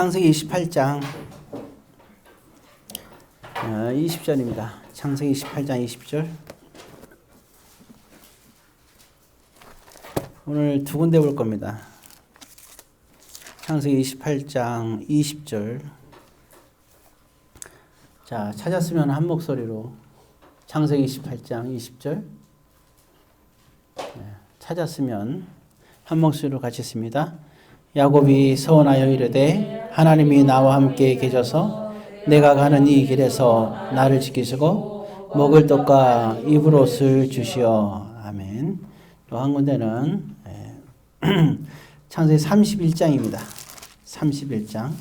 창세기 28장 20절입니다. 창세기 28장 20절. 오늘 두 군데 볼 겁니다. 창세기 28장 20절. 자, 찾았으면 한 목소리로 창세기 28장 20절. 찾았으면 한 목소리로 같이 읽습니다. 야곱이 서원하여 이르되 하나님이 나와 함께 계셔서 내가 가는 이 길에서 나를 지키시고 먹을 떡과 입을 옷을 주시어. 아멘. 또 한 군데는 창세기 31장입니다. 31장.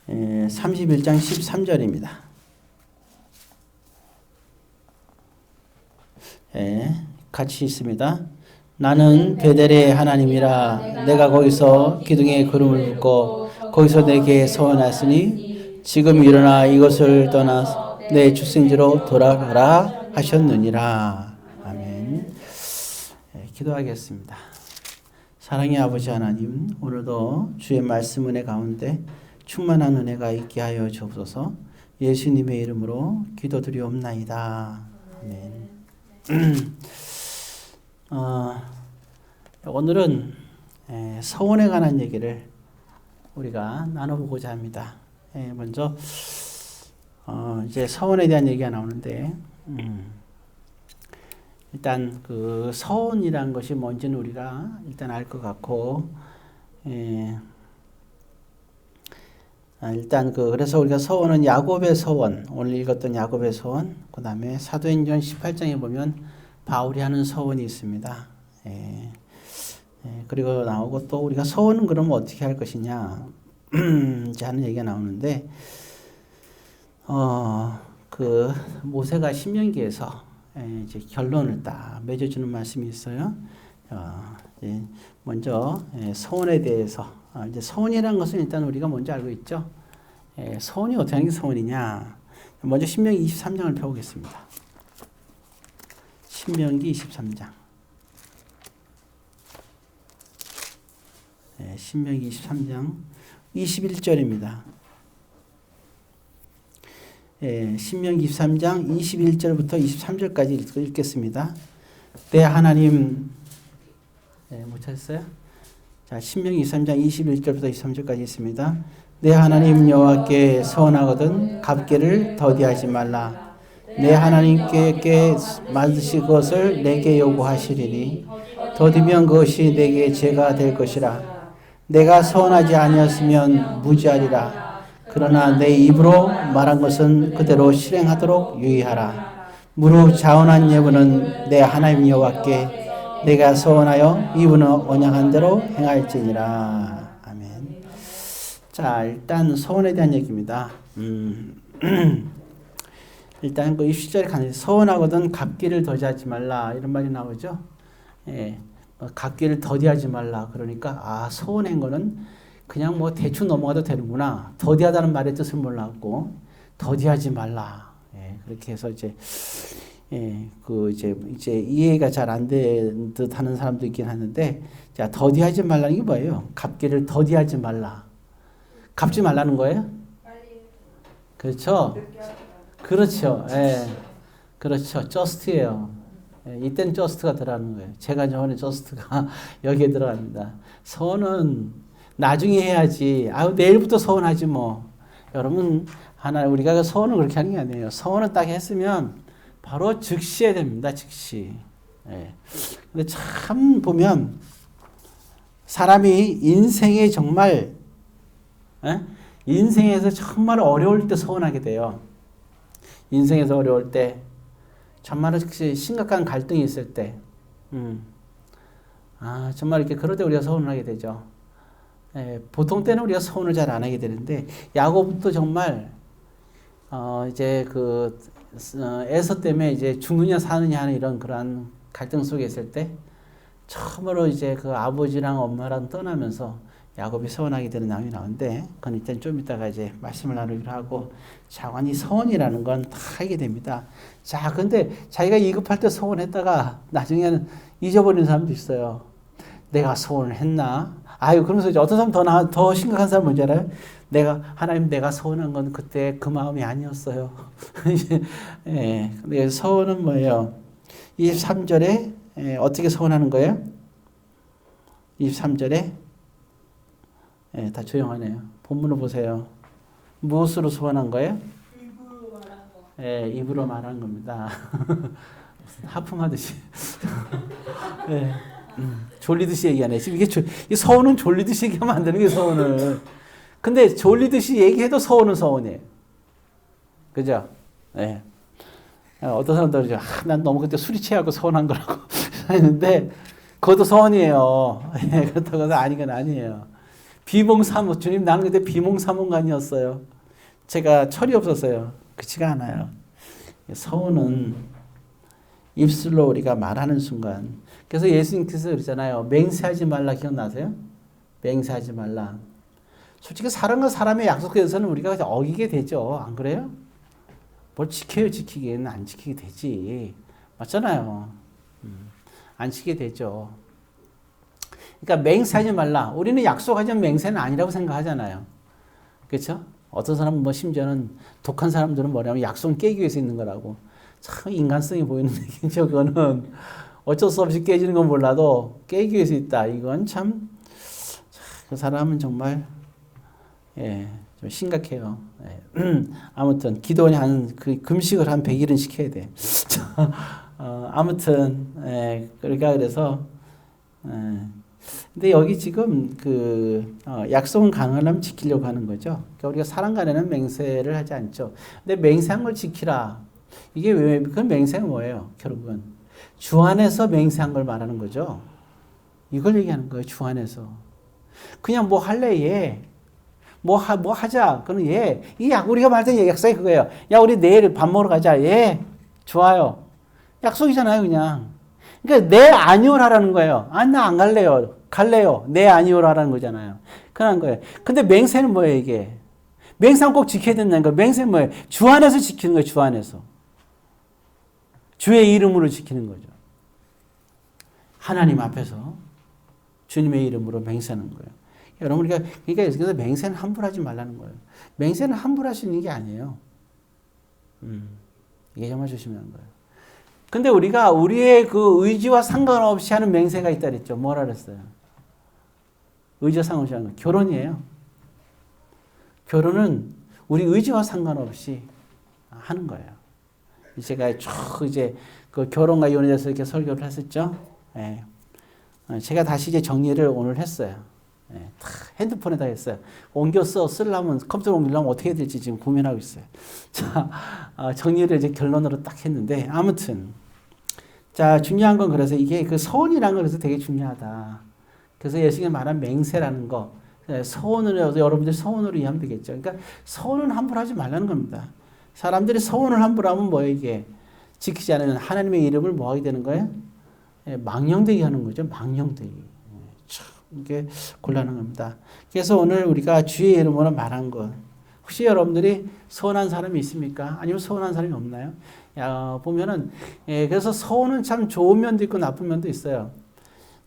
31장 13절입니다. 같이 있습니다. 나는 베델의 하나님이라 내가 거기서 기둥에 구름을 붓고 거기서 내게 서원하였으니 지금 일어나 이것을 떠나 내 출생지로 돌아가라 하셨느니라. 아멘. 기도하겠습니다. 사랑의 아버지 하나님, 오늘도 주의 말씀 은혜 가운데 충만한 은혜가 있게 하여 주옵소서. 예수님의 이름으로 기도드리옵나이다. 아멘. 오늘은 서원에 관한 얘기를 우리가 나눠보고자 합니다. 먼저 이제 서원에 대한 얘기가 나오는데 일단 그 서원이란 것이 뭔지는 우리가 일단 알 것 같고 일단 그래서 우리가 서원은 야곱의 서원, 오늘 읽었던 야곱의 서원, 그 다음에 사도행전 18장에 보면 바울이 하는 서원이 있습니다. 그리고 나오고 또 우리가 서원은 그러면 어떻게 할 것이냐 이제 하는 얘기가 나오는데 그 모세가 신명기에서 이제 결론을 딱 맺어주는 말씀이 있어요. 먼저 서원에 대해서 이제 서원이라는 것은 일단 우리가 먼저 알고 있죠. 서원이 어떻게 하는 게 서원이냐? 먼저 신명기 23장을 펴보겠습니다. 신명기 23장. 신명기 23장 21절입니다. 신명기 23장 21절부터 23절까지 읽겠습니다. 내 하나님, 못 찾았어요? 자, 신명기 23장 21절부터 23절까지 있습니다. 내 하나님 여호와께 서원하거든 갚기를 더디하지 말라. 내 하나님께 만드실 것을 내게 요구하시리니 더디면 그것이 내게 죄가 될 것이라. 내가 서원하지 아니었으면 무지하리라. 그러나 내 입으로 말한 것은 그대로 실행하도록 유의하라. 무릇 자원한 예부는 내 하나님 여호와께 내가 서원하여 이분은 언약한 대로 행할지니라. 아멘. 자, 일단 서원에 대한 얘기입니다. 일단 그 20절에 가는 서원하거든 갚기를 더디하지 말라 이런 말이 나오죠. 갚기를 더디하지 말라. 그러니까 서원한 거는 그냥 뭐 대충 넘어가도 되는구나. 더디하다는 말의 뜻을 몰랐고 더디하지 말라. 그렇게 해서 이제 이제 이해가 잘 안 된 듯 하는 사람도 있긴 하는데, 자, 더디하지 말라는 게 뭐예요? 갚기를 더디하지 말라. 갚지 말라는 거예요? 그렇죠? 그렇죠. 그렇죠. just예요. 이땐 just가 들어가는 거예요. 제가 저번에 just가 여기에 들어갑니다. 서원은 나중에 해야지. 내일부터 서원하지 뭐. 여러분, 우리가 서원을 그렇게 하는 게 아니에요. 서원을 딱 했으면 바로 즉시 해야 됩니다. 즉시. 근데 참 보면 사람이 인생에 정말 인생에서 정말 어려울 때 서원하게 돼요. 인생에서 어려울 때 정말 심각한 갈등이 있을 때 정말 이렇게 그럴 때 우리가 서원을 하게 되죠. 보통 때는 우리가 서원을 잘 안 하게 되는데 야곱도 정말 이제 에서 때문에 이제 죽느냐 사느냐 하는 이런 그러한 갈등 속에 있을 때 처음으로 이제 그 아버지랑 엄마랑 떠나면서 야곱이 서원하게 되는 내용이 나오는데 그건 일단 좀 이따가 이제 말씀을 나누기로 하고 자관이 서원이라는 건 다 하게 됩니다. 자, 근데 자기가 2급할 때 서원했다가 나중에는 잊어버리는 사람도 있어요. 내가 서원을 했나? 아유, 그러면서 이제 어떤 사람 더 심각한 사람 뭔지 알아요? 하나님 내가 서원한 건 그때 그 마음이 아니었어요. 예, 근데 서원은 뭐예요? 23절에 어떻게 서원하는 거예요? 23절에 예, 다 조용하네요. 본문을 보세요. 무엇으로 소원한 거예요? 입으로 말한 거. 예, 입으로 말한 겁니다. 하품하듯이. 예, 졸리듯이 얘기하네. 지금 이 서원은 졸리듯이 얘기하면 안 되는 게 서원을. 근데 졸리듯이 얘기해도 서원은 서원이에요. 그죠? 예. 어떤 사람들은 난 너무 그때 술이 취하고 서원한 거라고 했는데 그것도 서원이에요. 예, 그렇다고 해서 아니건 아니에요. 비몽사몽, 주님 나는 그때 비몽사몽간이었어요. 제가 철이 없었어요. 그렇지가 않아요. 서원은 입술로 우리가 말하는 순간. 그래서 예수님께서 그러잖아요. 맹세하지 말라 기억나세요? 맹세하지 말라. 솔직히 사람과 사람의 약속에 대해서는 우리가 어기게 되죠. 안 그래요? 뭘 지켜요, 지키기에는 안 지키게 되지. 맞잖아요. 안 지키게 되죠. 그러니까 맹세하지 말라. 우리는 약속하지 않으면 맹세는 아니라고 생각하잖아요. 그렇죠? 어떤 사람은 뭐 심지어는 독한 사람들은 뭐냐면 약속 깨기 위해서 있는 거라고. 참 인간성이 보이는 얘기죠. 그거는 어쩔 수 없이 깨지는 건 몰라도 깨기 위해서 있다. 이건 참 그 사람은 정말 좀 심각해요. 아무튼 기도는 그 금식을 한 100일은 시켜야 돼. 아무튼 그러니까 그래서 근데 여기 지금 약속은 가능하면 지키려고 하는 거죠. 그러니까 우리가 사람 간에는 맹세를 하지 않죠. 근데 맹세한 걸 지키라. 이게 왜, 그 맹세가 뭐예요? 결국은 주 안에서 맹세한 걸 말하는 거죠. 이걸 얘기하는 거예요. 주 안에서. 그냥 뭐 할래? 예. 뭐 하자. 그러면 예. 우리가 말했던 약속이 그거예요. 야, 우리 내일 밥 먹으러 가자. 예. 좋아요. 약속이잖아요, 그냥. 그러니까 네, 아니오를 하라는 거예요. 아, 나 안 갈래요. 갈래요. 네, 아니오를 하라는 거잖아요. 그런 거예요. 근데 맹세는 뭐예요, 이게? 맹세는 꼭 지켜야 된다는 거예요. 맹세는 뭐예요? 주 안에서 지키는 거예요, 주 안에서. 주의 이름으로 지키는 거죠. 하나님 앞에서 주님의 이름으로 맹세하는 거예요. 여러분, 그러니까 그래서 맹세는 함부로 하지 말라는 거예요. 맹세는 함부로 할 수 있는 게 아니에요. 이게 정말 조심해야 하는 거예요. 근데 우리가 우리의 그 의지와 상관없이 하는 맹세가 있다 그랬죠. 뭐라 그랬어요? 의지와 상관없이 하는 거. 결혼이에요. 결혼은 우리 의지와 상관없이 하는 거예요. 제가 쭉 이제 그 결혼과 이혼에 대해서 이렇게 설교를 했었죠. 예. 제가 다시 이제 정리를 오늘 했어요. 예. 다 핸드폰에다 했어요. 쓰려면 컴퓨터로 옮기려면 어떻게 해야 될지 지금 고민하고 있어요. 자, 정리를 이제 결론으로 딱 했는데 아무튼 자, 중요한 건 그래서 이게 그 서원이라는 거 그래서 되게 중요하다. 그래서 예수님이 말한 맹세라는 거, 서원으로 여러분들이 서원으로 이해하면 되겠죠. 그러니까 서원은 함부로 하지 말라는 겁니다. 사람들이 서원을 함부로 하면 뭐예요, 이게? 지키지 않으면 하나님의 이름을 뭐 하게 되는 거예요? 망령되게 하는 거죠. 망령되게. 참 이게 곤란한 겁니다. 그래서 오늘 우리가 주의 이름으로 말한 것. 혹시 여러분들이 서운한 사람이 있습니까? 아니면 서운한 사람이 없나요? 보면은, 그래서 서운은 참 좋은 면도 있고 나쁜 면도 있어요.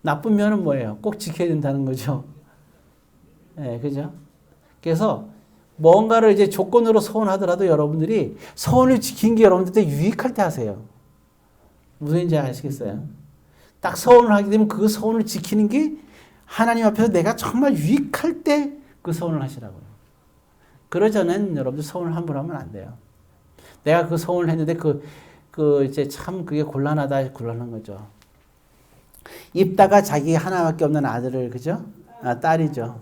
나쁜 면은 뭐예요? 꼭 지켜야 된다는 거죠. 그죠? 그래서 뭔가를 이제 조건으로 서운하더라도 여러분들이 서운을 지킨 게 여러분들한테 유익할 때 하세요. 무슨 말인지 아시겠어요? 딱 서운을 하게 되면 그 서운을 지키는 게 하나님 앞에서 내가 정말 유익할 때 그 서운을 하시라고요. 그러자는 여러분들 서운을 함부로 하면 안 돼요. 내가 그 서운을 했는데 이제 참 그게 곤란한 거죠. 입다가 자기 하나밖에 없는 아들을, 그죠? 딸이죠.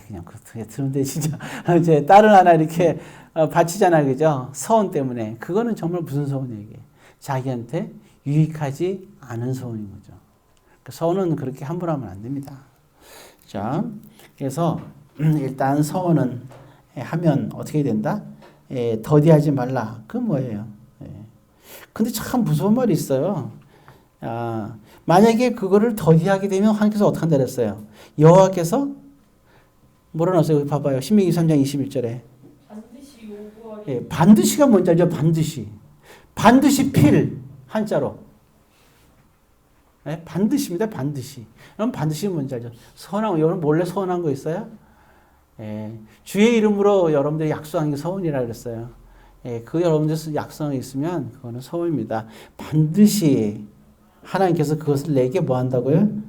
그냥 그렇게 들은데 진짜 이제 딸을 하나 이렇게 바치잖아요, 그죠? 서운 때문에. 그거는 정말 무슨 서운이에요, 이게? 자기한테 유익하지 않은 서운인 거죠. 서운은 그렇게 함부로 하면 안 됩니다. 자, 그래서 일단 서운은 하면 어떻게 된다? 더디하지 말라. 그건 뭐예요? 근데 참 무서운 말이 있어요. 만약에 그거를 더디하게 되면 하나님께서 어떻게 한다 그랬어요? 여호와께서 뭐라 나왔어요? 여기 봐봐요. 신명기 3장 21절에. 반드시 요구하리. 예, 반드시가 뭔지 알죠? 반드시. 반드시 필, 한자로. 예, 반드시입니다. 반드시. 그럼 반드시 뭔지 알죠? 선한, 여러분 몰래 선한 거 있어요? 예, 주의 이름으로 여러분들이 약속한 게 서원이라 그랬어요. 예, 그 여러분들 약속이 있으면 그거는 서원입니다. 반드시 하나님께서 그것을 내게 뭐 한다고요?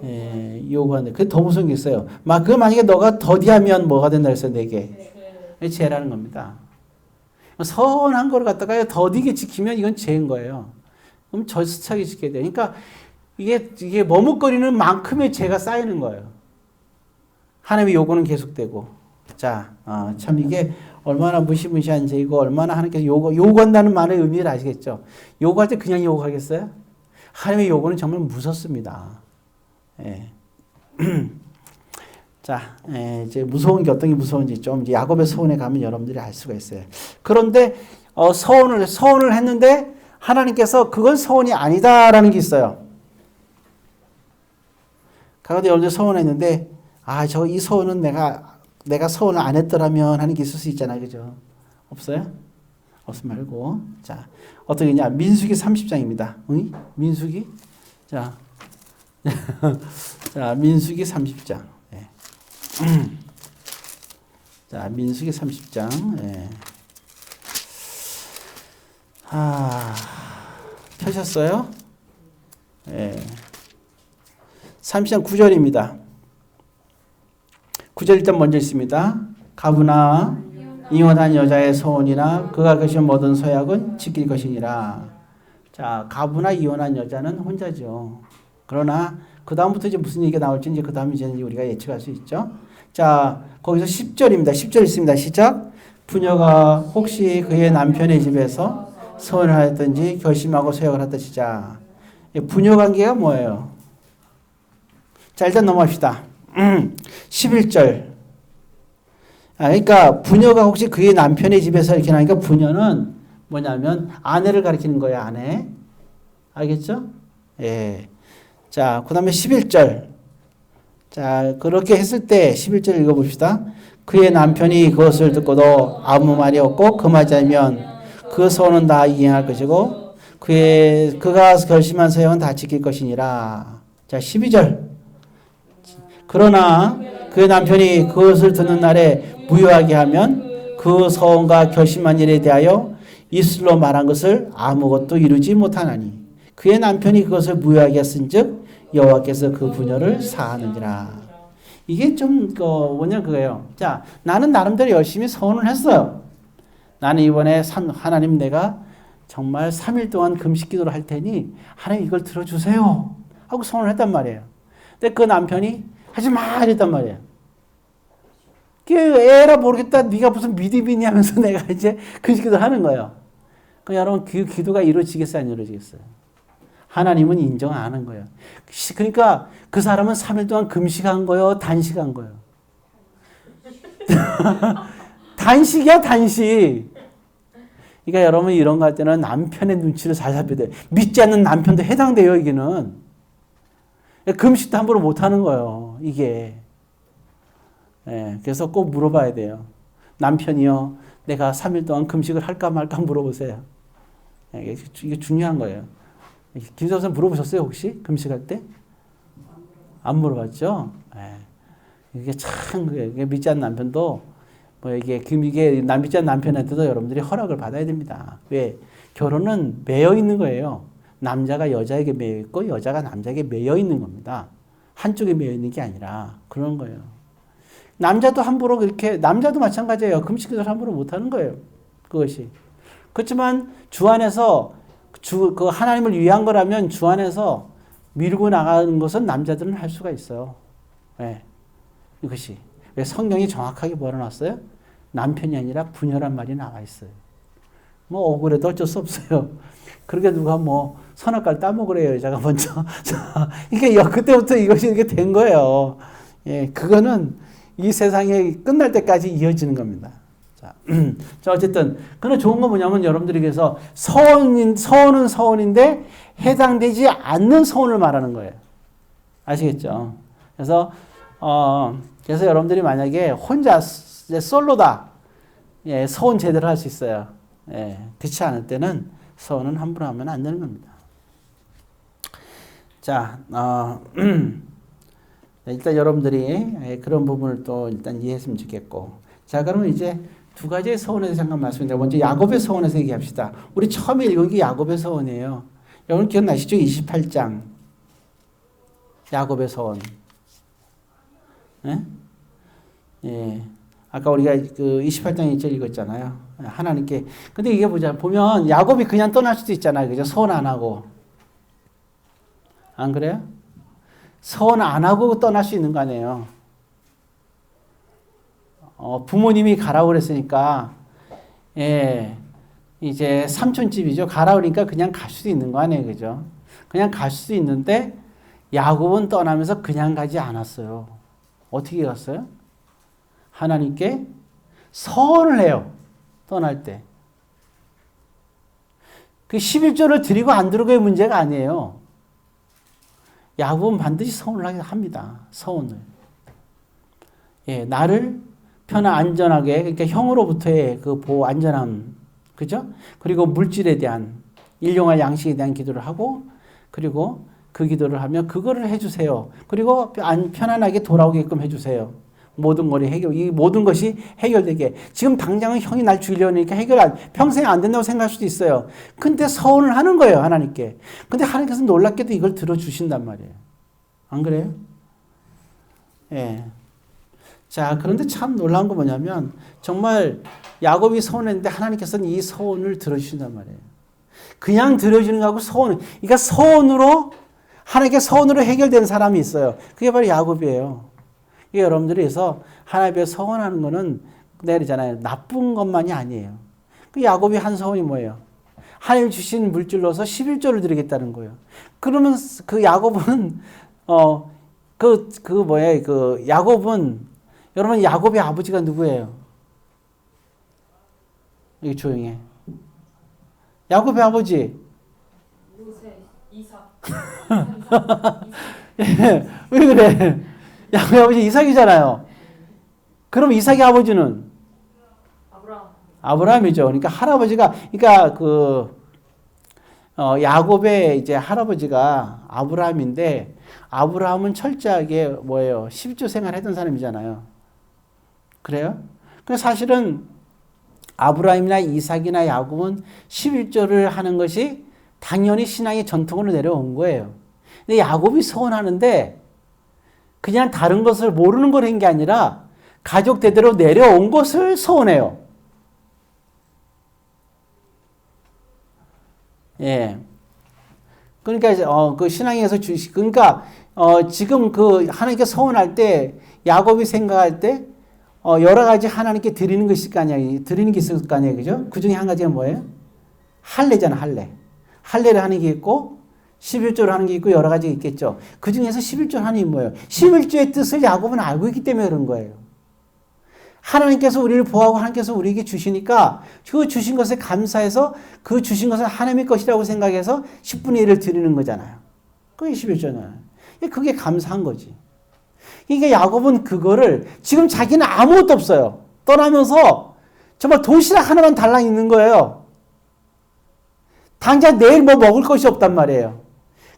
예, 요구한다. 그게 더 무서운 게 있어요. 그 만약에 너가 더디하면 뭐가 된다 그랬어요? 내게. 죄라는 겁니다. 선한 걸 갖다가 더디게 지키면 이건 죄인 거예요. 그럼 절차게 지켜야 돼요. 그러니까 이게 머뭇거리는 만큼의 죄가 쌓이는 거예요. 하나님의 요구는 계속되고. 자, 참 이게 얼마나 무시무시한 죄이고 얼마나 하나님께서 요구한다는 말의 의미를 아시겠죠? 요구할 때 그냥 요구하겠어요? 하나님의 요구는 정말 무섭습니다. 예. 자, 이제 무서운 게 어떤 게 무서운지 좀 이제 야곱의 서원에 가면 여러분들이 알 수가 있어요. 그런데 서원을 했는데 하나님께서 그건 서원이 아니다라는 게 있어요. 가운데 여러분들 서원했는데 이 서원은 내가 서원을 안 했더라면 하는 게 있을 수 있잖아요. 그죠? 없어요? 없음 말고. 자, 어떻게 냐 민수기 30장입니다. 응? 민수기? 자, 자, 민수기 30장. 네. 자, 민수기 30장. 네. 펴셨어요? 네. 30장 9절입니다. 9절 일단 먼저 있습니다. 가부나 이혼한 여자의 소원이나 그가 계신 모든 서약은 지킬 것이니라. 자, 가부나 이혼한 여자는 혼자죠. 그러나 그 다음부터 이제 무슨 얘기가 나올지 이제 그 다음 이제 우리가 예측할 수 있죠. 자, 거기서 10절입니다. 10절 있습니다. 시작. 부녀가 혹시 그의 남편의 집에서 서원을 하였든지 결심하고 서약을 하다 시작. 부녀 관계가 뭐예요? 자, 일단 넘어갑시다. 11절. 그러니까 부녀가 혹시 그의 남편의 집에서 이렇게 나니까 부녀는 뭐냐면 아내를 가리키는 거예요. 아내. 알겠죠? 예. 자, 그 다음에 11절. 자, 그렇게 했을 때 11절 읽어봅시다. 그의 남편이 그것을 듣고도 아무 말이 없고 금하지 않으면 그 소원은 다 이행할 것이고 그가 결심한 서약은 다 지킬 것이니라. 자, 12절. 그러나 그의 남편이 그것을 듣는 날에 무효하게 하면 그 서원과 결심한 일에 대하여 입술로 말한 것을 아무것도 이루지 못하나니 그의 남편이 그것을 무효하게 했은즉 여호와께서 그 부녀를 사하느니라. 이게 좀 뭐냐 그거예요. 자, 나는 나름대로 열심히 서원을 했어요. 나는 이번에 하나님 내가 정말 3일 동안 금식 기도를 할 테니 하나님 이걸 들어주세요 하고 서원을 했단 말이에요. 근데 그 남편이 하지 마 이랬단 말이에요. 에라 모르겠다. 네가 무슨 믿음이니 하면서 내가 이제 금식 기도를 하는 거예요. 그럼 여러분 그 기도가 이루어지겠어요? 안 이루어지겠어요? 하나님은 인정 안 하는 거예요. 그러니까 그 사람은 3일 동안 금식한 거예요? 단식한 거예요? 단식이야 단식. 그러니까 여러분 이런 거 할 때는 남편의 눈치를 잘 살펴야 돼요. 믿지 않는 남편도 해당돼요. 이게는. 금식도 함부로 못하는 거예요. 이게. 예, 그래서 꼭 물어봐야 돼요. 남편이요. 내가 3일 동안 금식을 할까 말까 물어보세요. 예, 이게 중요한 거예요. 김 선생 물어보셨어요? 혹시? 금식할 때? 안 물어봤죠? 예. 이게 참, 이게 믿지 않는 남편도, 이게 믿지 않는 남편한테도 여러분들이 허락을 받아야 됩니다. 왜? 결혼은 매여 있는 거예요. 남자가 여자에게 매여 있고, 여자가 남자에게 매여 있는 겁니다. 한쪽에 매여 있는 게 아니라, 그런 거예요. 남자도 마찬가지예요. 금식 기도를 함부로 못 하는 거예요. 그것이. 그렇지만 주 안에서 그 하나님을 위한 거라면 주 안에서 밀고 나가는 것은 남자들은 할 수가 있어요. 네. 이것이. 왜 성경이 정확하게 뭐라놨어요? 남편이 아니라 부녀란 말이 나와 있어요. 뭐 억울해도 어쩔 수 없어요. 그러게 누가 선악과를 따먹으래요. 여자가 먼저. 이게 그때부터 이것이 이렇게 된 거예요. 예, 그거는 이 세상이 끝날 때까지 이어지는 겁니다. 자, 어쨌든, 그런 좋은 건 뭐냐면 여러분들에게서 서원은 서원인데 해당되지 않는 서원을 말하는 거예요. 아시겠죠? 그래서, 그래서 여러분들이 만약에 혼자 이제 솔로다. 예, 서원 제대로 할 수 있어요. 예, 그렇지 않을 때는 서원은 함부로 하면 안 되는 겁니다. 자, 일단 여러분들이 그런 부분을 또 일단 이해했으면 좋겠고. 자, 그러면 이제 두 가지의 서원에 대해서 잠깐 말씀드릴게요. 먼저 야곱의 서원에서 얘기합시다. 우리 처음에 읽은 게 야곱의 서원이에요. 여러분 기억나시죠? 28장. 야곱의 서원. 예? 예. 아까 우리가 그 28장 1절 읽었잖아요. 하나님께. 근데 이게 보면 야곱이 그냥 떠날 수도 있잖아요. 그죠? 서원 안 하고. 안 그래요? 서원 안 하고 떠날 수 있는 거 아니에요. 부모님이 가라고 그랬으니까, 예, 이제 삼촌집이죠. 가라고 그러니까 그냥 갈 수도 있는 거 아니에요. 그죠? 그냥 갈 수도 있는데, 야곱은 떠나면서 그냥 가지 않았어요. 어떻게 갔어요? 하나님께 서원을 해요. 떠날 때. 그 11조를 드리고 안 드리고의 문제가 아니에요. 야곱은 반드시 서원을 합니다. 서원을. 예, 나를 안전하게, 그러니까 형으로부터의 그 보호, 안전함, 그죠? 그리고 물질에 대한, 일용할 양식에 대한 기도를 하고, 그리고 그 기도를 하면 그거를 해주세요. 그리고 편안하게 돌아오게끔 해주세요. 모든 것이 이 모든 것이 해결되게. 지금 당장은 형이 날 죽이려니까 평생 안 된다고 생각할 수도 있어요. 근데 서원을 하는 거예요, 하나님께. 근데 하나님께서 놀랍게도 이걸 들어주신단 말이에요. 안 그래요? 예. 자, 그런데 참 놀라운 거 뭐냐면, 정말 야곱이 서원했는데 하나님께서는 이 서원을 들어주신단 말이에요. 그냥 들어주는 거하고 그러니까 서원으로, 하나님께 서원으로 해결된 사람이 있어요. 그게 바로 야곱이에요. 이게 여러분들이 그래서 하나님께 서원하는 거는 내리잖아요. 나쁜 것만이 아니에요. 그 야곱이 한 서원이 뭐예요? 하나님 주신 물질로서 11조를 드리겠다는 거예요. 그러면 그 야곱은 야곱은 여러분 야곱의 아버지가 누구예요? 여기 조용히 해. 야곱의 아버지. 요새 이삭. 예, 왜 그래? 야곱의 아버지 이삭이잖아요. 그럼 이삭의 아버지는 아브라함이죠. 그러니까 할아버지가, 그러니까 야곱의 이제 할아버지가 아브라함인데, 아브라함은 철저하게 뭐예요? 11조 생활했던 사람이잖아요. 그래요? 그래서 사실은 아브라함이나 이삭이나 야곱은 11조를 하는 것이 당연히 신앙의 전통으로 내려온 거예요. 근데 야곱이 서원하는데 그냥 다른 것을 모르는 걸 한 게 아니라 가족 대대로 내려온 것을 서원해요. 예. 그러니까 그 신앙에서 그러니까 지금 그 하나님께 서원할 때 야곱이 생각할 때 여러 가지 하나님께 드리는 것이 있을 거 아니에요. 드리는 게 있을 거 아니에요. 그죠? 그 중에 한 가지가 뭐예요? 할례잖아, 할례. 할례를 하는 게 있고 11조를 하는 게 있고 여러 가지가 있겠죠. 그 중에서 11조 하는 게 뭐예요? 11조의 뜻을 야곱은 알고 있기 때문에 그런 거예요. 하나님께서 우리를 보호하고 하나님께서 우리에게 주시니까 그 주신 것에 감사해서 그 주신 것은 하나님의 것이라고 생각해서 10분의 1을 드리는 거잖아요. 그게 11조잖아요. 그게 감사한 거지. 그러니까 야곱은 그거를 지금 자기는 아무것도 없어요. 떠나면서 정말 도시락 하나만 달랑 있는 거예요. 당장 내일 뭐 먹을 것이 없단 말이에요.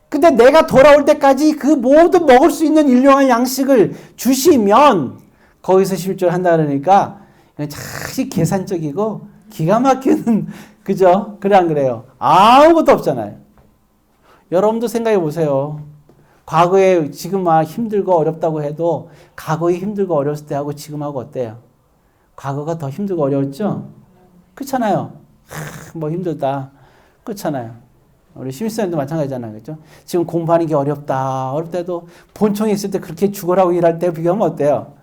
근데 내가 돌아올 때까지 그 모든 먹을 수 있는 일용할 양식을 주시면 거기서 11조를 한다 그러니까 참 계산적이고 기가 막히는 그죠? 그래 안 그래요? 아무것도 없잖아요. 여러분도 생각해 보세요. 과거에 지금 막 힘들고 어렵다고 해도 과거에 힘들고 어려웠을 때하고 지금하고 어때요? 과거가 더 힘들고 어려웠죠? 그렇잖아요. 뭐 힘들다. 그렇잖아요. 우리 심수님도 마찬가지잖아요. 그렇죠? 지금 공부하는 게 어렵다. 어렵다 해도 본청에 있을 때 그렇게 죽으라고 일할 때 비교하면 어때요?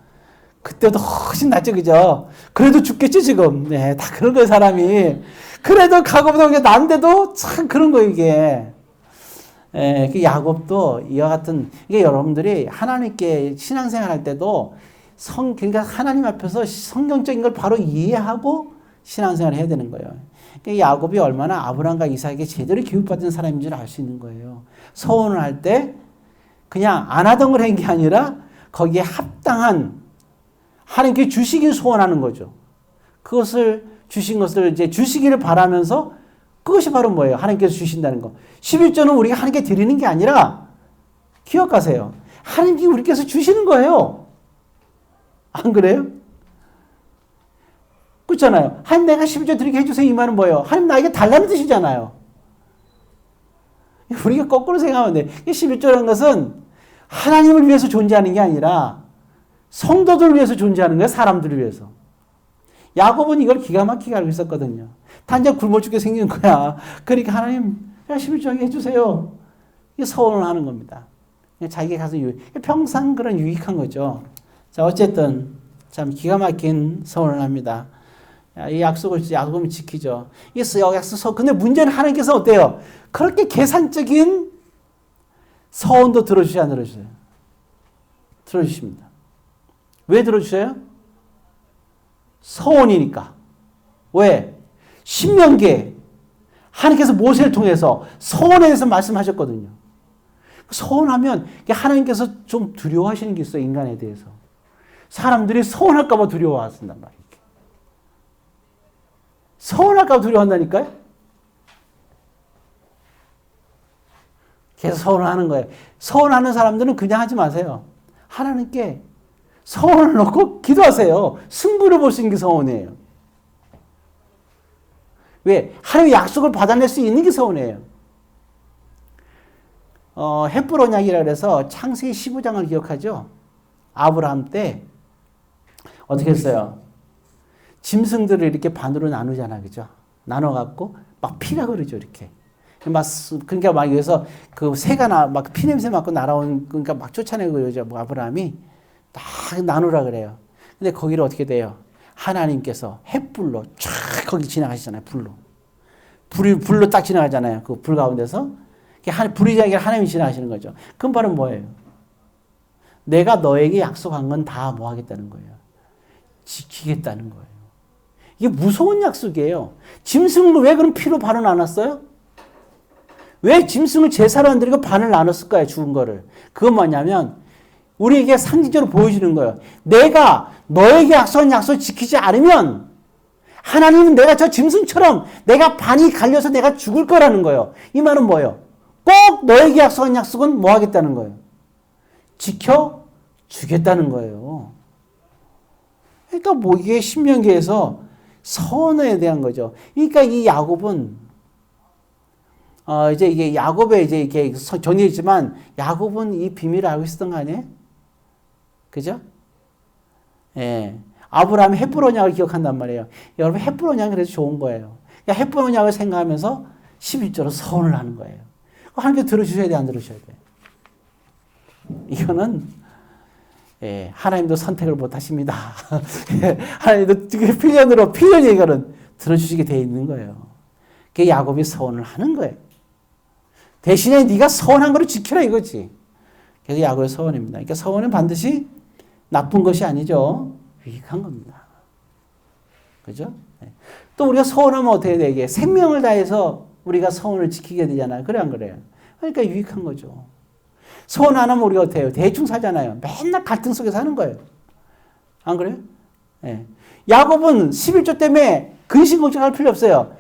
그때도 훨씬 낫죠. 그죠? 그래도 죽겠지 지금. 네, 다 그런 거예요 사람이. 그래도 과거보다 그게 난데도 참 그런 거예요 이게. 예, 그 야곱도 이와 같은 이게 여러분들이 하나님께 신앙생활 할 때도 그러니까 하나님 앞에서 성경적인 걸 바로 이해하고 신앙생활을 해야 되는 거예요. 그러니까 야곱이 얼마나 아브라함과 이삭에게 제대로 교육받은 사람인 줄 알 수 있는 거예요. 서원을 할 때 그냥 안 하던 걸 한 게 아니라 거기에 합당한 하나님께 주시길 소원하는 거죠. 그것을 주신 것을 이제 주시기를 바라면서 그것이 바로 뭐예요? 하나님께서 주신다는 거. 11조는 우리가 하나님께 드리는 게 아니라 기억하세요. 하나님께 우리께서 주시는 거예요. 안 그래요? 그렇잖아요. 하나님 내가 11조 드리게 해주세요. 이 말은 뭐예요? 하나님 나에게 달라는 뜻이잖아요. 우리가 거꾸로 생각하면 돼. 11조라는 것은 하나님을 위해서 존재하는 게 아니라 성도들을 위해서 존재하는 거예요. 사람들을 위해서. 야곱은 이걸 기가 막히게 알고 있었거든요. 단지 굶어 죽게 생긴 거야. 그러니까 하나님 11조 해주세요. 이게 서원을 하는 겁니다. 자기가 가서 평상 그런 유익한 거죠. 자, 어쨌든 참 기가 막힌 서원을 합니다. 이 약속을 지키죠. 이 약속. 근데 문제는 하나님께서 어때요? 그렇게 계산적인 서원도 들어주셔야 안 들어주세요? 들어주십니다. 왜 들어주셔요? 서원이니까. 왜? 신명기에 하나님께서 모세를 통해서 서원에 대해서 말씀하셨거든요. 서원하면 하나님께서 좀 두려워하시는 게 있어요. 인간에 대해서. 사람들이 서원할까 봐 두려워하신단 말이에요. 서원할까 봐 두려워한다니까요. 계속 서원을 하는 거예요. 서원하는 사람들은 그냥 하지 마세요. 하나님께 서원을 놓고 기도하세요. 승부를 볼 수 있는 게 서원이에요. 왜? 하나님의 약속을 받아낼 수 있는 게 서원이에요. 헷불 언약이라 그래서 창세기 15장을 기억하죠? 아브라함 때 어떻게 했어요? 짐승들을 이렇게 반으로 나누잖아, 그죠? 나눠갖고 막 피라 그러죠, 이렇게. 그러니까 막 여기서 그 새가 막 피냄새 맡고 날아온, 그러니까 막 쫓아내고 그러죠, 뭐 아브라함이. 딱 나누라 그래요. 근데 거기를 어떻게 돼요? 하나님께서 햇불로 쫙 거기 지나가시잖아요, 불로. 불로 딱 지나가잖아요, 그 불 가운데서. 불이 아니라 하나님이 지나가시는 거죠. 그럼 바로 뭐예요? 내가 너에게 약속한 건 다 뭐 하겠다는 거예요? 지키겠다는 거예요. 이게 무서운 약속이에요. 짐승을 왜 그럼 피로 반을 나눴어요? 왜 짐승을 제사로 안 드리고 반을 나눴을까요? 죽은 거를. 그건 뭐냐면 우리에게 상징적으로 보여주는 거예요. 내가 너에게 약속한 약속을 지키지 않으면 하나님은 내가 저 짐승처럼 내가 반이 갈려서 내가 죽을 거라는 거예요. 이 말은 뭐예요? 꼭 너에게 약속한 약속은 뭐 하겠다는 거예요? 지켜주겠다는 거예요. 그러니까 뭐 이게 신명기에서 서원에 대한 거죠. 그러니까 이 야곱은 이제 이게 야곱의 이제 이게 정리했지만 야곱은 이 비밀을 알고 있었던 거 아니에요? 그죠? 예. 아브라함이 헷불 언약을 기억한단 말이에요. 여러분 헷불 언약은 그래서 좋은 거예요. 그러니까 헷불 언약을 생각하면서 11조로 서원을 하는 거예요. 하나님께 들어주셔야 돼, 안 들어주셔야 돼? 이거는 하나님도 선택을 못 하십니다. 하나님도 필연이 이거는 들어주시게 돼 있는 거예요. 그게 야곱이 서원을 하는 거예요. 대신에 네가 서원한 거를 지켜라 이거지. 그래서 야곱의 서원입니다. 그러니까 서원은 반드시 나쁜 것이 아니죠. 유익한 겁니다. 그죠? 또 우리가 서원하면 어떻게 돼? 이게 생명을 다해서 우리가 서원을 지키게 되잖아요. 그래 안 그래요? 그러니까 유익한 거죠. 서원 안 하면 우리가 어떻게 해요? 대충 살잖아요. 맨날 갈등 속에서 하는 거예요. 안 그래요? 네. 야곱은 11조 때문에 근심 걱정할 필요 없어요.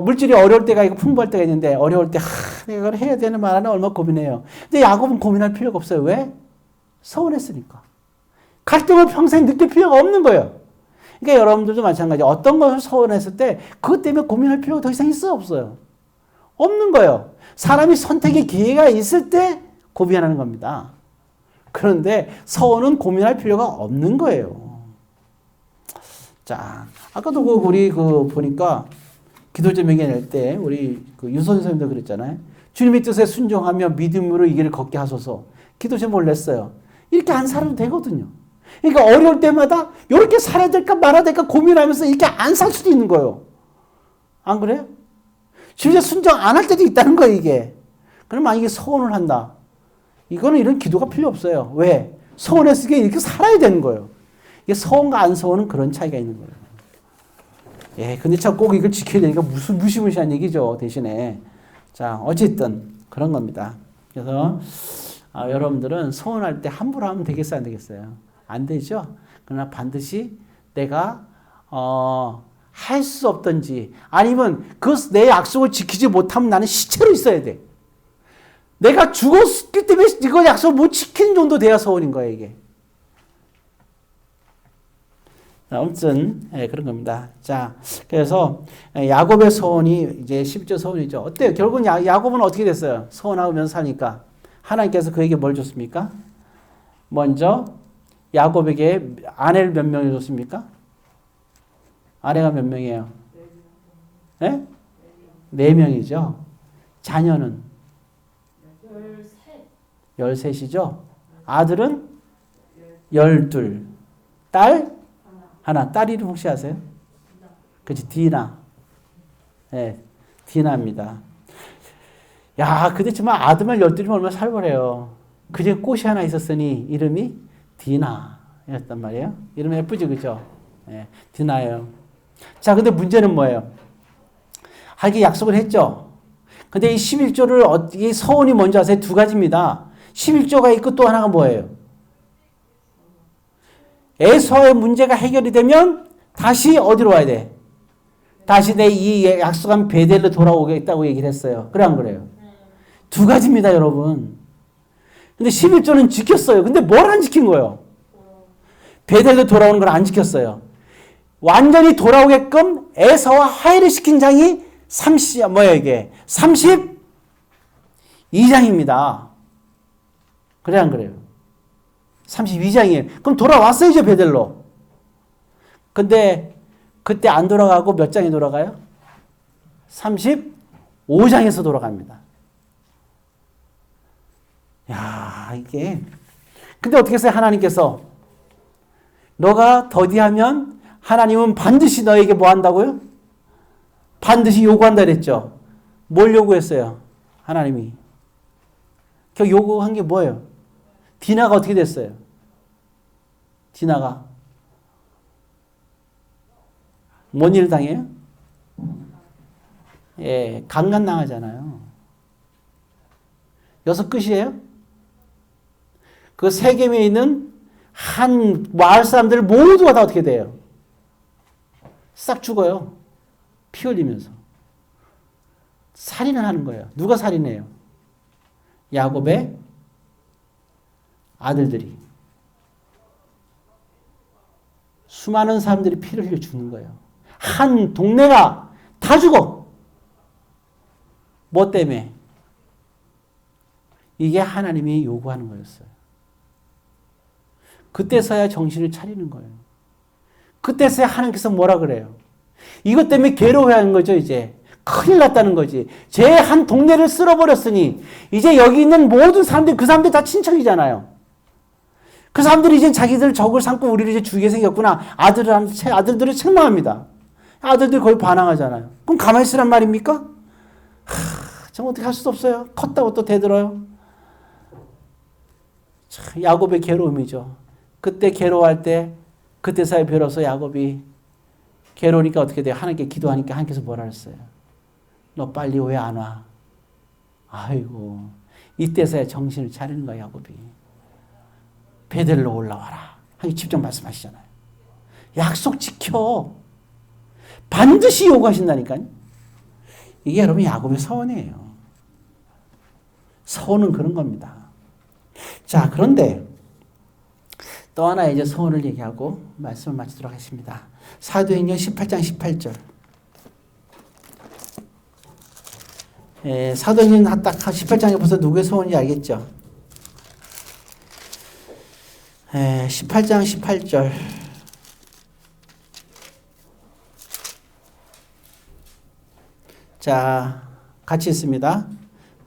물질이 어려울 때가 있고 풍부할 때가 있는데 어려울 때 내가 이걸 해야 되는 말 하나 얼마나 고민해요. 근데 야곱은 고민할 필요가 없어요. 왜? 서운했으니까. 갈등을 평생 느낄 필요가 없는 거예요. 그러니까 여러분들도 마찬가지. 어떤 것을 서운했을 때 그것 때문에 고민할 필요가 더 이상 있어요? 없어요? 없는 거예요. 사람이 선택의 기회가 있을 때 고민하는 겁니다. 그런데 서원은 고민할 필요가 없는 거예요. 자, 아까도 우리 보니까 기도 제목에 낼 때 우리 유선 선생님도 그랬잖아요. 주님의 뜻에 순종하며 믿음으로 이 길을 걷게 하소서. 기도 제목을 냈어요. 이렇게 안 살아도 되거든요. 그러니까 어려울 때마다 이렇게 살아야 될까 말아야 될까 고민하면서 이렇게 안 살 수도 있는 거예요. 안 그래요? 진짜 순종 안 할 때도 있다는 거예요, 이게. 그럼 만약에 서원을 한다. 이거는 이런 기도가 필요 없어요. 왜? 서원했을 때 이렇게 살아야 되는 거예요. 이게 서원과 안 서원은 그런 차이가 있는 거예요. 예, 근데 참 꼭 이걸 지켜야 되니까 무슨 무시무시한 얘기죠, 대신에. 자, 어쨌든 그런 겁니다. 그래서 여러분들은 서원할 때 함부로 하면 되겠어요, 안 되겠어요? 안 되죠. 그러나 반드시 내가 할 수 없든지 아니면 그 내 약속을 지키지 못하면 나는 시체로 있어야 돼. 내가 죽었기 때문에 이거 약속을 못 지키는 정도 돼야 소원인 거야 이게. 아무튼 그런 겁니다. 자, 그래서 야곱의 소원이 이제 11조 소원이죠. 어때요? 결국은 야곱은 어떻게 됐어요? 소원하면서 사니까 하나님께서 그에게 뭘 줬습니까? 먼저 야곱에게 아내를 몇 명이 줬습니까? 아내가 몇 명이에요? 네? 4명이죠. 자녀는 13이죠. 아들은 12, 딸 하나. 딸 이름 혹시 아세요? 그렇지, 디나. 네, 디나입니다. 야, 근데 정말 아들만 12이면 얼마나 살벌해요. 그중에 꽃이 하나 있었으니 이름이 디나였단 말이에요. 이름 예쁘죠, 그죠? 네, 디나예요. 자, 근데 문제는 뭐예요? 하기 약속을 했죠. 근데 이 11조를 이 서원이 뭔지 아세요? 2가지입니다. 11조가 있고 또 하나가 뭐예요? 에서의 문제가 해결이 되면 다시 어디로 와야 돼? 다시 내 이 약속한 베델로 돌아오겠다고 얘기를 했어요. 그래 안 그래요? 2가지입니다, 여러분. 근데 11조는 지켰어요. 근데 뭘 안 지킨 거예요? 베델로 돌아오는 걸 안 지켰어요. 완전히 돌아오게끔 에서와 화해를 시킨 장이 32장입니다. 그래 안 그래요? 32장이에요. 그럼 돌아왔어요, 이제 베델로. 근데 그때 안 돌아가고 몇 장에 돌아가요? 35장에서 돌아갑니다. 야, 이게. 근데 어떻게 했어요? 하나님께서. 너가 더디하면 하나님은 반드시 너에게 뭐 한다고요? 반드시 요구한다 그랬죠. 뭘 요구했어요? 하나님이. 그 요구한 게 뭐예요? 디나가 어떻게 됐어요? 디나가 뭔 일 당해요? 예, 강간당하잖아요. 여기서 끝이에요? 그 세겜에 있는 한 마을 사람들 모두가 다 어떻게 돼요? 싹 죽어요. 피 흘리면서. 살인을 하는 거예요. 누가 살인해요? 야곱의 아들들이. 수많은 사람들이 피를 흘려 죽는 거예요. 한 동네가 다 죽어. 뭐 때문에? 이게 하나님이 요구하는 거였어요. 그때서야 정신을 차리는 거예요. 그때서야 하나님께서 뭐라 그래요? 이것 때문에 괴로워하는 거죠, 이제. 큰일 났다는 거지. 제 한 동네를 쓸어버렸으니 이제 여기 있는 모든 사람들, 그 사람들 다 친척이잖아요. 그 사람들이 이제 자기들 적을 삼고 우리를 이제 죽이게 생겼구나. 아들들을 책망합니다. 아들들이 거의 반항하잖아요. 그럼 가만히 있으란 말입니까? 참 어떻게 할 수도 없어요. 컸다고 또 대들어요. 참, 야곱의 괴로움이죠. 그때 괴로워할 때 그때서야 비로소 야곱이 괴로우니까 어떻게 돼요? 하나님께 기도하니까 하나님께서 뭐라 했어요? 너 빨리 왜 안 와? 아이고, 이때서야 정신을 차리는 거야, 야곱이. 베델로 올라와라. 하나님 직접 말씀하시잖아요. 약속 지켜. 반드시 요구하신다니까요. 이게 여러분 야곱의 서원이에요. 서원은 그런 겁니다. 자, 그런데 또 하나 이제 서원을 얘기하고 말씀을 마치도록 하겠습니다. 사도행전 18장 18절. 사도행전 딱 18장에 벌써 누구의 서원인지 알겠죠? 18장 18절. 자, 같이 있습니다.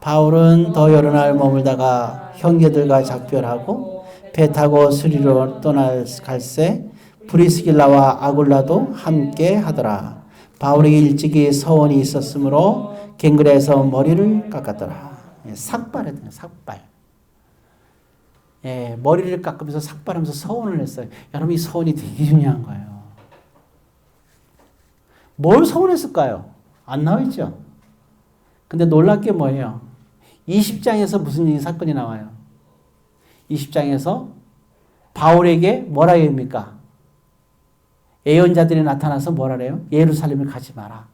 바울은 더 여러 날 머물다가 형제들과 작별하고 배 타고 스리로 떠날 갈새 브리스길라와 아굴라도 함께 하더라. 바울에게 일찍이 서원이 있었으므로 갱그레에서 머리를 깎았더라. 삭발했더니 삭발. 머리를 깎으면서 삭발하면서 서원을 했어요. 여러분, 이 서원이 되게 중요한 거예요. 뭘 서원했을까요? 안 나와있죠? 근데 놀랄 게 뭐예요? 20장에서 무슨 사건이 나와요? 20장에서 바울에게 뭐라 얘기합니까? 예언자들이 나타나서 뭐라 그래요? 예루살렘을 가지 마라.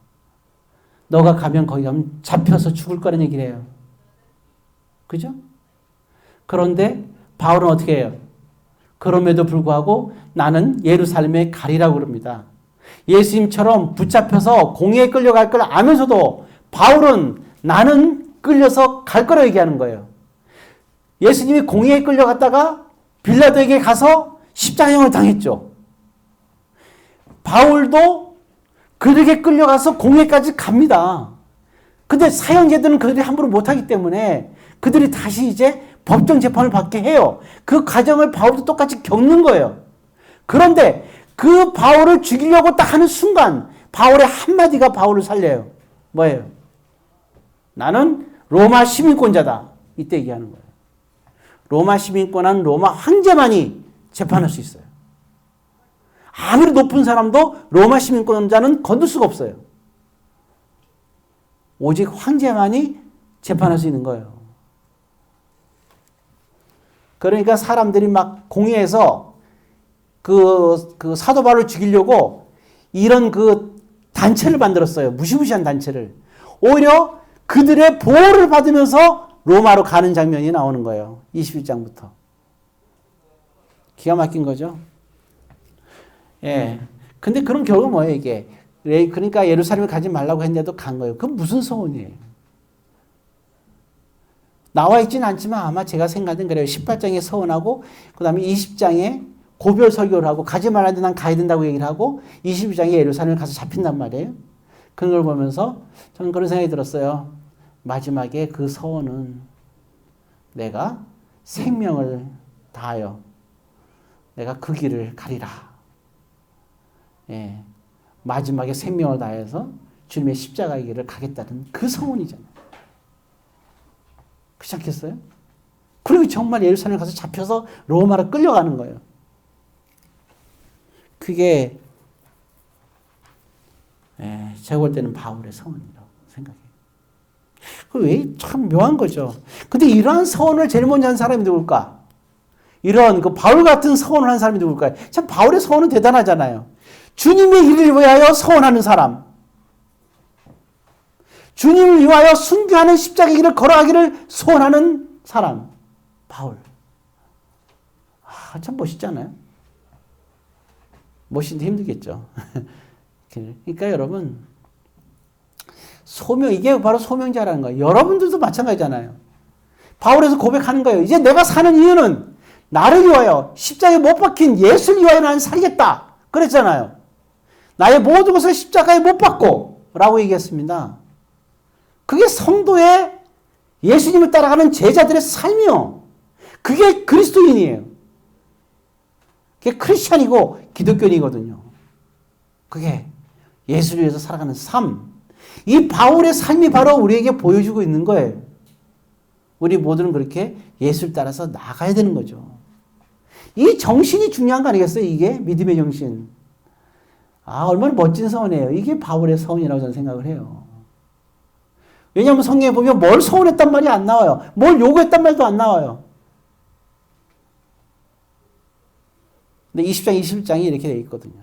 너가 가면 거기 가면 잡혀서 죽을 거라는 얘기를 해요. 그죠? 그런데 바울은 어떻게 해요? 그럼에도 불구하고 나는 예루살렘에 가리라고 그럽니다. 예수님처럼 붙잡혀서 공회에 끌려갈 걸 아면서도 바울은 나는 끌려서 갈 거라고 얘기하는 거예요. 예수님이 공회에 끌려갔다가 빌라도에게 가서 십자가형을 당했죠. 바울도 그들에게 끌려가서 공회까지 갑니다. 근데 사형제들은 그들이 함부로 못하기 때문에 그들이 다시 이제 법정 재판을 받게 해요. 그 과정을 바울도 똑같이 겪는 거예요. 그런데 그 바울을 죽이려고 딱 하는 순간 바울의 한마디가 바울을 살려요. 뭐예요? 나는 로마 시민권자다. 이때 얘기하는 거예요. 로마 시민권한 로마 황제만이 재판할 수 있어요. 아무리 높은 사람도 로마 시민권자는 건들 수가 없어요. 오직 황제만이 재판할 수 있는 거예요. 그러니까 사람들이 막 공회에서 그 사도 바울을 죽이려고 이런 그 단체를 만들었어요. 무시무시한 단체를. 오히려 그들의 보호를 받으면서 로마로 가는 장면이 나오는 거예요. 21장부터. 기가 막힌 거죠. 예. 근데 그런 결과가 뭐예요, 이게? 그러니까 예루살렘에 가지 말라고 했는데도 간 거예요. 그건 무슨 소원이에요? 나와 있지는 않지만 아마 제가 생각은 그래요. 18장에 서원하고 그 다음에 20장에 고별 설교를 하고 가지 말라는데 난 가야 된다고 얘기를 하고 22장에 예루살렘에 가서 잡힌단 말이에요. 그런 걸 보면서 저는 그런 생각이 들었어요. 마지막에 그 서원은 내가 생명을 다하여 내가 그 길을 가리라. 예. 마지막에 생명을 다해서 주님의 십자가의 길을 가겠다는 그 서원이잖아요. 그렇지 않겠어요? 그리고 정말 예루살렘에 가서 잡혀서 로마로 끌려가는 거예요. 그게 제가 볼 때는 바울의 서원이라고 생각해요. 왜 참 묘한 거죠. 근데 이러한 서원을 제일 먼저 한 사람이 누굴까? 이런 그 바울 같은 서원을 한 사람이 누굴까요? 참 바울의 서원은 대단하잖아요. 주님의 일을 위하여 서원하는 사람. 주님을 위하여 순교하는 십자가의 길을 걸어가기를 소원하는 사람. 바울. 참 멋있잖아요. 멋있는데 힘들겠죠. 그러니까 여러분, 이게 바로 소명자라는 거예요. 여러분들도 마찬가지잖아요. 바울에서 고백하는 거예요. 이제 내가 사는 이유는 나를 위하여 십자가에 못 박힌 예수를 위하여 나는 살겠다. 그랬잖아요. 나의 모든 것을 십자가에 못 박고 라고 얘기했습니다. 그게 성도의 예수님을 따라가는 제자들의 삶이요. 그게 그리스도인이에요. 그게 크리스찬이고 기독교인이거든요. 그게 예수를 위해서 살아가는 삶. 이 바울의 삶이 바로 우리에게 보여주고 있는 거예요. 우리 모두는 그렇게 예수를 따라서 나가야 되는 거죠. 이 정신이 중요한 거 아니겠어요? 이게 믿음의 정신. 얼마나 멋진 서원이에요. 이게 바울의 서원이라고 저는 생각을 해요. 왜냐하면 성경에 보면 뭘 서원했단 말이 안 나와요. 뭘 요구했단 말도 안 나와요. 근데 20장, 21장이 이렇게 되어 있거든요.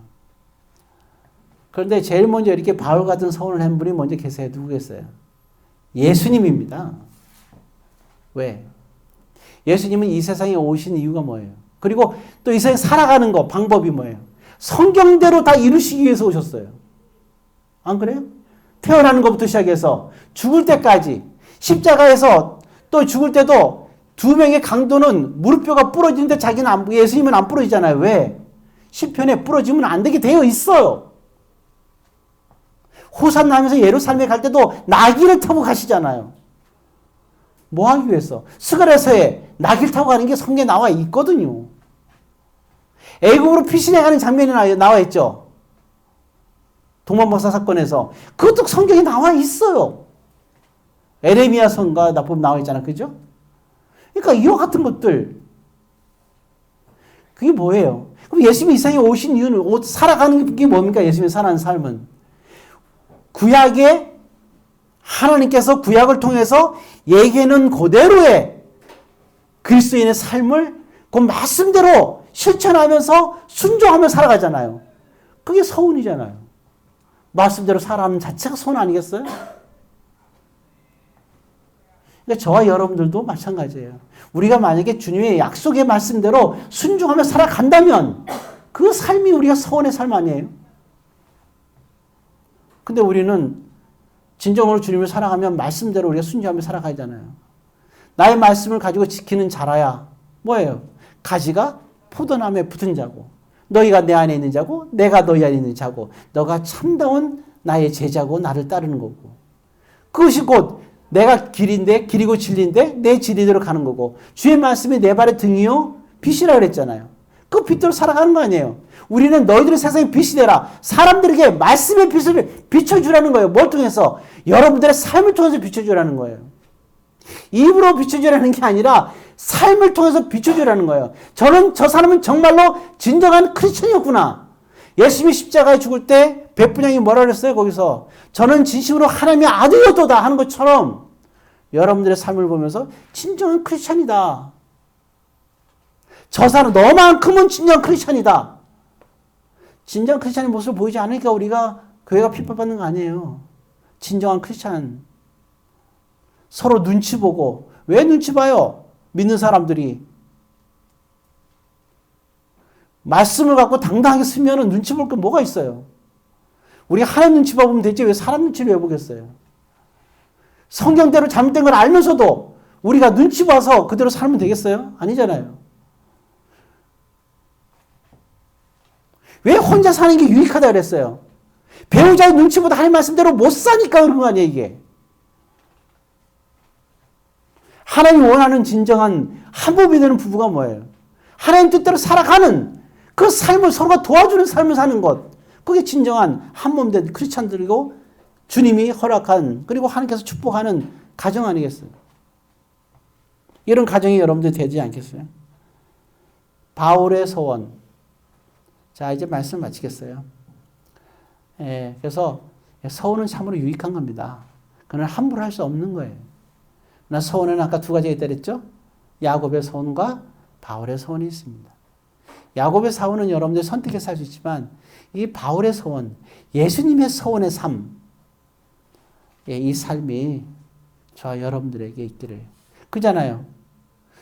그런데 제일 먼저 이렇게 바울 같은 서원을 한 분이 먼저 계세요. 누구겠어요? 예수님입니다. 왜? 예수님은 이 세상에 오신 이유가 뭐예요? 그리고 또 이 세상에 살아가는 거, 방법이 뭐예요? 성경대로 다 이루시기 위해서 오셨어요. 안 그래요? 태어나는 것부터 시작해서 죽을 때까지 십자가에서 또 죽을 때도 두 명의 강도는 무릎뼈가 부러지는데 자기는 예수님은 안 부러지잖아요. 왜? 시편에 부러지면 안 되게 되어 있어요. 호산나 하면서 예루살렘에 갈 때도 나귀를 타고 가시잖아요. 뭐 하기 위해서? 스가랴서에 나귀를 타고 가는 게 성경에 나와 있거든요. 애굽으로 피신해 가는 장면이 나와 있죠. 동방박사 사건에서. 그것도 성경에 나와 있어요. 에레미야서인가 보면 나와 있잖아. 그죠? 그러니까 이와 같은 것들. 그게 뭐예요? 그럼 예수님이 이 세상에 오신 이유는 살아가는 게 뭡니까? 예수님이 살아가는 삶은. 구약에 하나님께서 구약을 통해서 얘기하는 그대로의 그리스도인의 삶을 그 말씀대로 실천하면서 순종하며 살아가잖아요. 그게 서운이잖아요. 말씀대로 살아가는 자체가 서운 아니겠어요? 그러니까 저와 여러분들도 마찬가지예요. 우리가 만약에 주님의 약속의 말씀대로 순종하며 살아간다면 그 삶이 우리가 서원의 삶 아니에요? 근데 우리는 진정으로 주님을 사랑하면 말씀대로 우리가 순종하며 살아가잖아요. 나의 말씀을 가지고 지키는 자라야 뭐예요? 가지가 포도나무에 붙은 자고 너희가 내 안에 있는 자고 내가 너희 안에 있는 자고 너가 참다운 나의 제자고 나를 따르는 거고 그것이 곧 내가 길인데 길이고 진리인데 내 진리대로 가는 거고 주의 말씀이 내 발의 등이요 빛이라 그랬잖아요. 그 빛대로 살아가는 거 아니에요. 우리는 너희들의 세상에 빛이 되라. 사람들에게 말씀의 빛을 비춰주라는 거예요. 뭘 통해서? 여러분들의 삶을 통해서 비춰주라는 거예요. 입으로 비춰주라는 게 아니라 삶을 통해서 비춰주라는 거예요. 저 사람은 정말로 진정한 크리스천이었구나. 예수님이 십자가에 죽을 때 백부장이 뭐라 그랬어요? 거기서 저는 진심으로 하나님의 아들이었도다 하는 것처럼 여러분들의 삶을 보면서 진정한 크리스천이다. 저 사람 너만큼은 진정한 크리스천이다. 진정한 크리스천의 모습을 보이지 않으니까 우리가 교회가 핍박받는 거 아니에요. 진정한 크리스천. 서로 눈치 보고 왜 눈치 봐요? 믿는 사람들이. 말씀을 갖고 당당하게 쓰면 눈치 볼 게 뭐가 있어요? 우리가 하나님 눈치 봐보면 되지 왜 사람 눈치를 왜 보겠어요? 성경대로 잘못된 걸 알면서도 우리가 눈치 봐서 그대로 살면 되겠어요? 아니잖아요. 왜 혼자 사는 게 유익하다 그랬어요? 배우자의 눈치보다 하나님 말씀대로 못 사니까 그런 거 아니에요, 이게. 하나님이 원하는 진정한 한몸이 되는 부부가 뭐예요? 하나님 뜻대로 살아가는 그 삶을 서로가 도와주는 삶을 사는 것. 그게 진정한 한몸 된 크리스찬들이고 주님이 허락한 그리고 하나님께서 축복하는 가정 아니겠어요? 이런 가정이 여러분들 되지 않겠어요? 바울의 소원. 자, 이제 말씀 마치겠어요. 그래서 서원은 참으로 유익한 겁니다. 그는 함부로 할 수 없는 거예요. 나 서원에는 아까 두 가지가 있다 그랬죠? 야곱의 서원과 바울의 서원이 있습니다. 야곱의 서원은 여러분들 선택해서 할 수 있지만 이 바울의 서원, 예수님의 서원의 삶, 이 삶이 저와 여러분들에게 있기를. 그잖아요.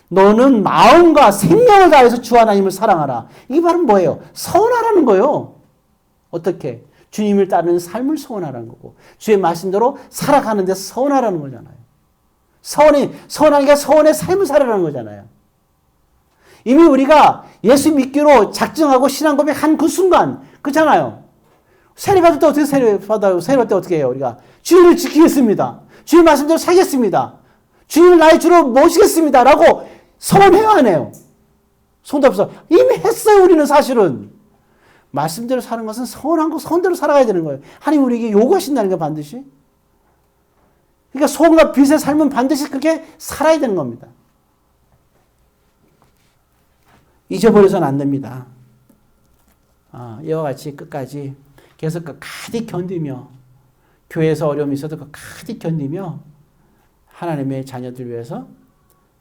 너는 마음과 생명을 다해서 주 하나님을 사랑하라. 이게 바로 뭐예요? 서원하라는 거예요. 어떻게? 주님을 따르는 삶을 서원하라는 거고 주의 말씀대로 살아가는 데서 서원하라는 거잖아요. 서원하는 게 서원의 삶을 살아라는 거잖아요. 이미 우리가 예수 믿기로 작정하고 신앙 고백한 그 순간 그렇잖아요. 세례 받을 때 어떻게 세례 받아요? 세례 받을 때 어떻게 해요? 우리가 주님을 지키겠습니다. 주님 말씀대로 살겠습니다. 주님을 나의 주로 모시겠습니다. 라고 서원해요, 안 해요? 손도 없어. 이미 했어요, 우리는 사실은. 말씀대로 사는 것은 서원한 거, 서원대로 살아가야 되는 거예요. 하나님 우리에게 요구하신다는 게 반드시. 그러니까 소금과 빛의 삶은 반드시 그렇게 살아야 되는 겁니다. 잊어버려서는 안 됩니다. 이와 같이 끝까지 계속 끝까지 견디며 교회에서 어려움이 있어도 끝까지 견디며 하나님의 자녀들 위해서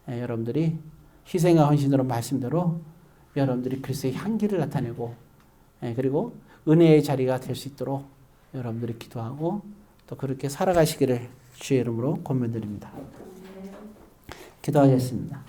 여러분들이 희생과 헌신으로 말씀대로 여러분들이 그리스도의 향기를 나타내고 그리고 은혜의 자리가 될 수 있도록 여러분들이 기도하고 또 그렇게 살아가시기를 주의 이름으로 권면드립니다. 기도하겠습니다.